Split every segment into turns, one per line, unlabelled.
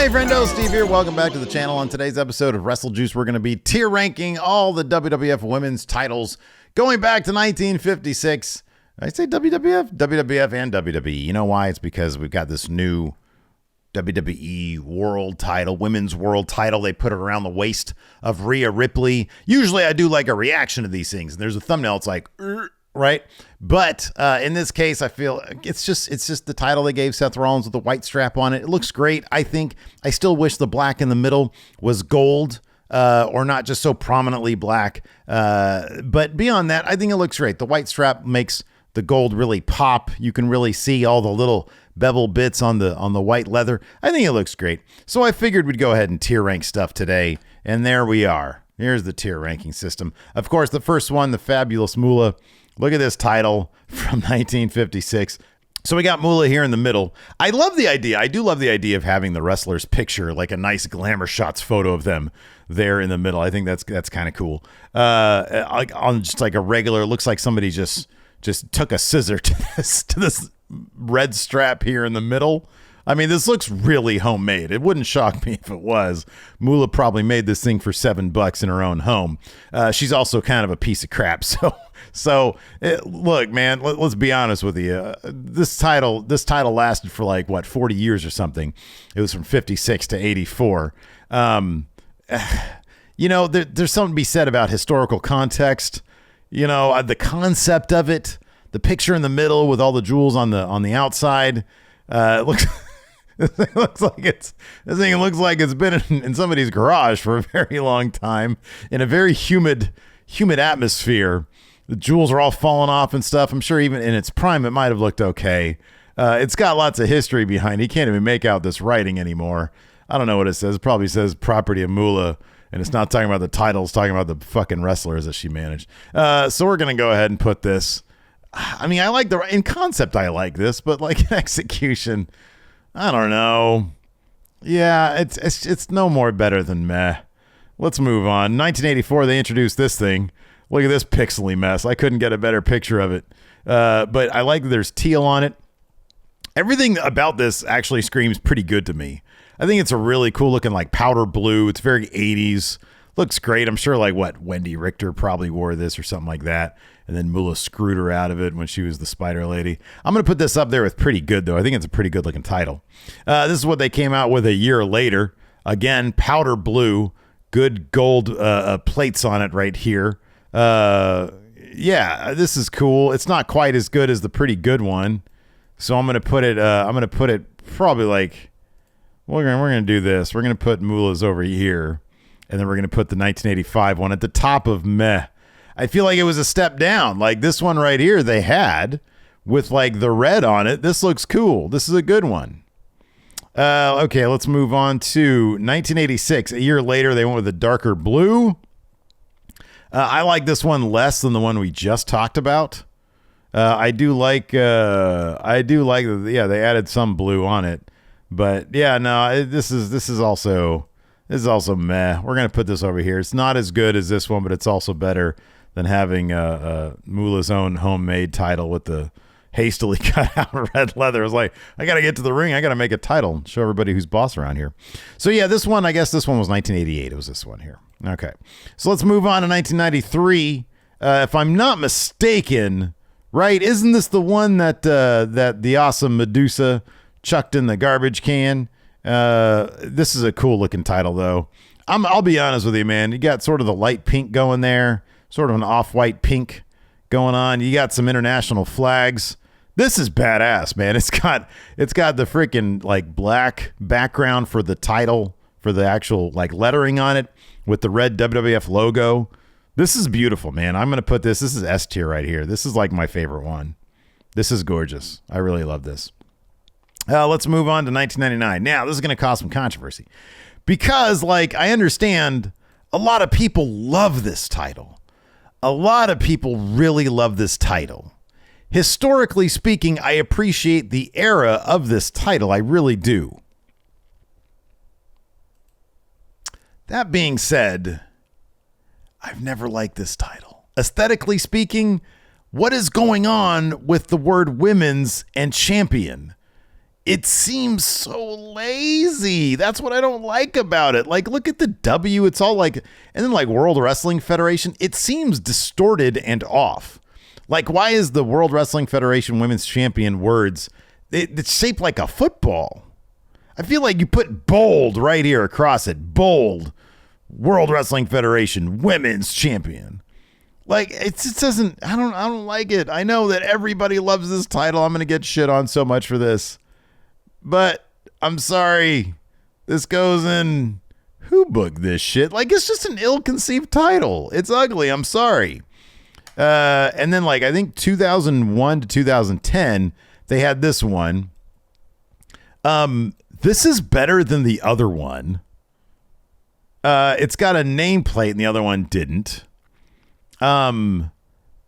Hey friendo, Steve here. Welcome back to the channel. On today's episode of Wrestle Juice, we're going to be tier ranking all the WWF women's titles going back to 1956. Did I say WWF? WWF and WWE. You know why? It's because we've got this new WWE world title, women's world title. They put it around the waist of Rhea Ripley. Usually I do like a reaction to these things. And there's a thumbnail. It's like, right? But in this case, I feel it's just the title they gave Seth Rollins with the white strap on it. It looks great. I still wish the black in the middle was gold or not just so prominently black. But beyond that, I think it looks great. The white strap makes the gold really pop. You can really see all the little bevel bits on the white leather. I think it looks great. So I figured we'd go ahead and tier rank stuff today. And there we are. Here's the tier ranking system. Of course, the first one, the Fabulous Moolah. Look at this title from 1956. So we got Moolah here in the middle. I love the idea. I do love the idea of having the wrestler's picture, like a nice glamour shots photo of them there in the middle. I think that's kind of cool. Like on just like a regular, it looks like somebody just took a scissor to this red strap here in the middle. I mean, this looks really homemade. It wouldn't shock me if it was. Moolah probably made this thing for $7 in her own home. She's also kind of a piece of crap. So look, man, let's be honest with you. This title lasted for like, 40 years or something. It was from 56 to 84. You know, there's something to be said about historical context. You know, the concept of it, the picture in the middle with all the jewels on the outside. It looks this thing looks like it's been in somebody's garage for a very long time in a very humid atmosphere. The jewels are all falling off and stuff. I'm sure even in its prime, it might have looked okay. It's got lots of history behind it. You can't even make out this writing anymore. I don't know what it says. It probably says property of Moolah, and it's not talking about the title. It's talking about the fucking wrestlers that she managed. So we're going to go ahead and put this. I mean, in concept, I like this, but like in execution, I don't know. Yeah, it's no more better than meh. Let's move on. 1984, they introduced this thing. Look at this pixely mess. I couldn't get a better picture of it. But I like that there's teal on it. Everything about this actually screams pretty good to me. I think it's a really cool looking like powder blue. It's very 80s. Looks great. I'm sure Wendy Richter probably wore this or something like that. And then Moolah screwed her out of it when she was the Spider Lady. I'm going to put this up there with pretty good, though. I think it's a pretty good looking title. This is what they came out with a year later. Again, powder blue. Good gold plates on it right here. Yeah, this is cool. It's not quite as good as the pretty good one. So I'm going to put it probably like, we're going to do this. We're going to put Moolah's over here. And then we're going to put the 1985 one at the top of meh. I feel like it was a step down. Like this one right here they had with like the red on it. This looks cool. This is a good one. Okay, let's move on to 1986. A year later, they went with a darker blue. I like this one less than the one we just talked about. I do like they added some blue on it. But yeah, no, this is also meh. We're going to put this over here. It's not as good as this one, but it's also better than having Moolah's own homemade title with the hastily cut out red leather. It was like, I got to get to the ring. I got to make a title and show everybody who's boss around here. So yeah, I guess this one was 1988. It was this one here. Okay. So let's move on to 1993. If I'm not mistaken, right? Isn't this the one that the awesome Medusa chucked in the garbage can? This is a cool looking title though. I'll be honest with you, man. You got sort of the light pink going there, sort of an off-white pink going on. You got some international flags. This is badass, man. It's got the freaking like black background for the title, for the actual like lettering on it with the red WWF logo. This is beautiful, man. I'm going to put this is S tier right here. This is like my favorite one. This is gorgeous. I really love this. Let's move on to 1999. Now, this is going to cause some controversy because, like, I understand a lot of people love this title. A lot of people really love this title. Historically speaking, I appreciate the era of this title. I really do. That being said, I've never liked this title. Aesthetically speaking, what is going on with the word women's and champion? it seems so lazy. That's what I don't like about it. Like, look at the W. It's all like, and then like World Wrestling Federation, it seems distorted and off. Like, why is the World Wrestling Federation Women's Champion words, it's shaped like a football? I feel like you put bold right here across it. Bold. World Wrestling Federation Women's Champion. Like, it just doesn't, I don't like it. I know that everybody loves this title. I'm going to get shit on so much for this. But I'm sorry. This goes in, who booked this shit? Like, it's just an ill-conceived title. It's ugly. I'm sorry. And then, like, I think 2001 to 2010, they had this one. This is better than the other one. It's got a nameplate and the other one didn't. Like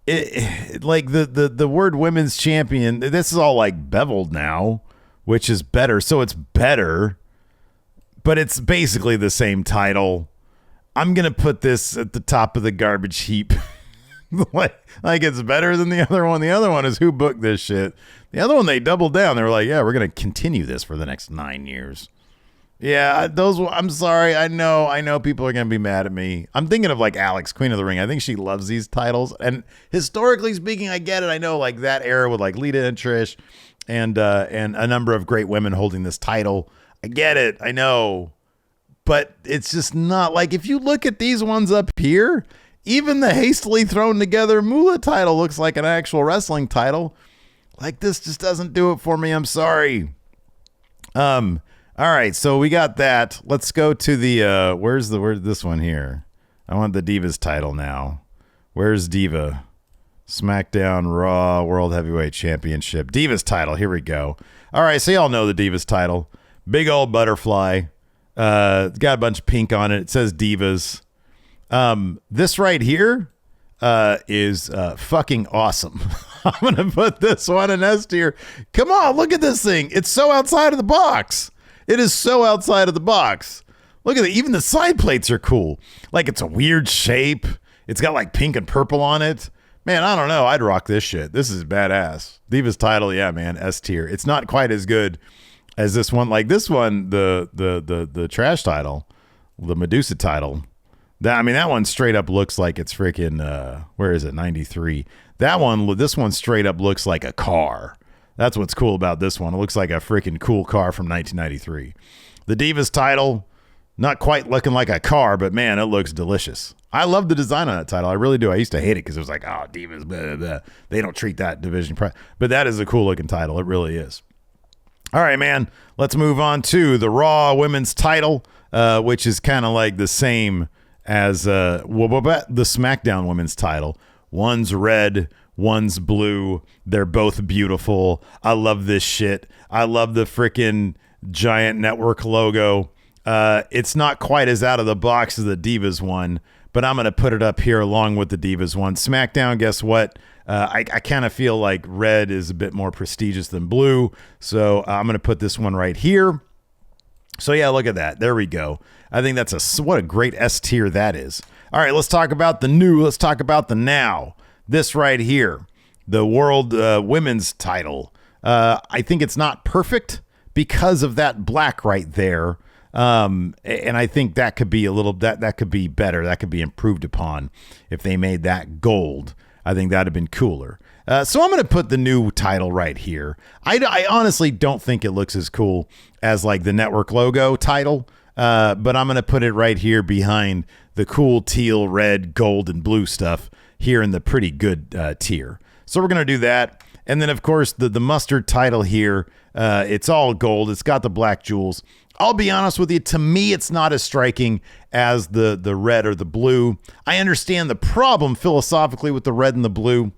the word women's champion, this is all like beveled now, which is better. So it's better, but it's basically the same title. I'm going to put this at the top of the garbage heap. like it's better than the other one. The other one is who booked this shit. The other one, they doubled down. They were like, yeah, we're going to continue this for the next 9 years. Yeah, I'm sorry. I know people are going to be mad at me. I'm thinking of like Alex, Queen of the Ring. I think she loves these titles. And historically speaking, I get it. I know like that era with like Lita and Trish and a number of great women holding this title. I get it. I know. But it's just not like, if you look at these ones up here, even the hastily thrown together Moolah title looks like an actual wrestling title. Like, this just doesn't do it for me. I'm sorry. All right, so we got that. Let's go to the where's this one here? I want the Divas title now. Where's Diva? SmackDown Raw World Heavyweight Championship. Divas title. Here we go. All right, so y'all know the Divas title. Big old butterfly. Got a bunch of pink on it. It says Divas. This right here is fucking awesome. I'm going to put this one in S tier. Come on, look at this thing. It's so outside of the box. It is so outside of the box. Look at it. Even the side plates are cool. Like, it's a weird shape. It's got like pink and purple on it. Man, I don't know. I'd rock this shit. This is badass. Divas title, yeah, man. S tier. It's not quite as good as this one. Like this one, the trash title, the Medusa title. That one straight up looks like it's freaking where is it? 93. This one straight up looks like a car. That's what's cool about this one. It looks like a freaking cool car from 1993. The Divas title, not quite looking like a car, but man, it looks delicious. I love the design on that title. I really do. I used to hate it because it was like, oh, Divas, blah, blah, blah. They don't treat that division. But that is a cool looking title. It really is. All right, man. Let's move on to the Raw Women's title, which is kind of like the same as the SmackDown Women's title. One's red, one's blue. They're both beautiful. I love this shit. I love the freaking giant network logo. It's not quite as out of the box as the Divas one, but I'm going to put it up here along with the Divas one. SmackDown, guess what? I kind of feel like red is a bit more prestigious than blue, so I'm going to put this one right here. So yeah, look at that. There we go. I think what a great S tier that is. All right, let's talk about the new. Let's talk about the now. This right here, the World Women's title. I think it's not perfect because of that black right there. And I think that could be that could be better. That could be improved upon if they made that gold. I think that'd have been cooler. So I'm going to put the new title right here. I honestly don't think it looks as cool as like the network logo title. But I'm going to put it right here behind the cool teal, red, gold, and blue stuff here in the pretty good tier. So we're going to do that. And then, of course, the mustard title here, it's all gold. It's got the black jewels. I'll be honest with you. To me, it's not as striking as the red or the blue. I understand the problem philosophically with the red and the blue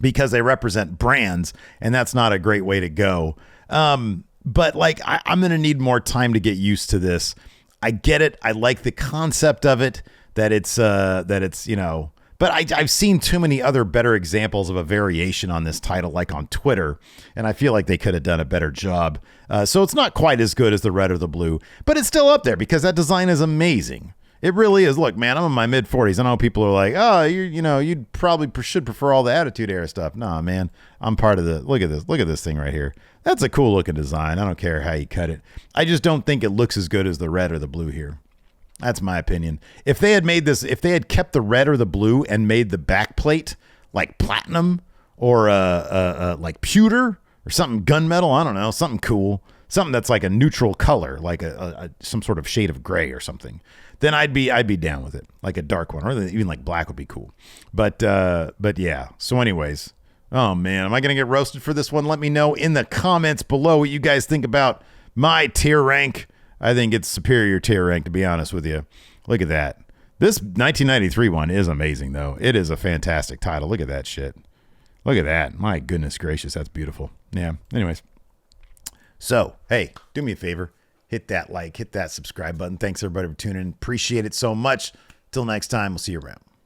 because they represent brands, and that's not a great way to go. But like, I'm going to need more time to get used to this. I get it. I like the concept of it, that it's, but I've seen too many other better examples of a variation on this title, like on Twitter, and I feel like they could have done a better job. So it's not quite as good as the red or the blue, but it's still up there because that design is amazing. It really is. Look, man, I'm in my mid 40s. I know people are like, oh, you'd probably should prefer all the Attitude Era stuff. Nah, man, I'm part of the. Look at this. Look at this thing right here. That's a cool looking design. I don't care how you cut it. I just don't think it looks as good as the red or the blue here. That's my opinion. If they had made this, if they had kept the red or the blue and made the back plate like platinum or like pewter or something gunmetal, I don't know, something cool, something that's like a neutral color, like some sort of shade of gray or something, then I'd be down with it, like a dark one, or even like black would be cool. But yeah. So anyways, oh man, am I gonna get roasted for this one? Let me know in the comments below what you guys think about my tier rank. I think it's superior tier rank, to be honest with you. Look at that. This 1993 one is amazing, though. It is a fantastic title. Look at that shit. Look at that. My goodness gracious, that's beautiful. Yeah. Anyways. So, hey, do me a favor. Hit that like, hit that subscribe button. Thanks, everybody, for tuning in. Appreciate it so much. Till next time, we'll see you around.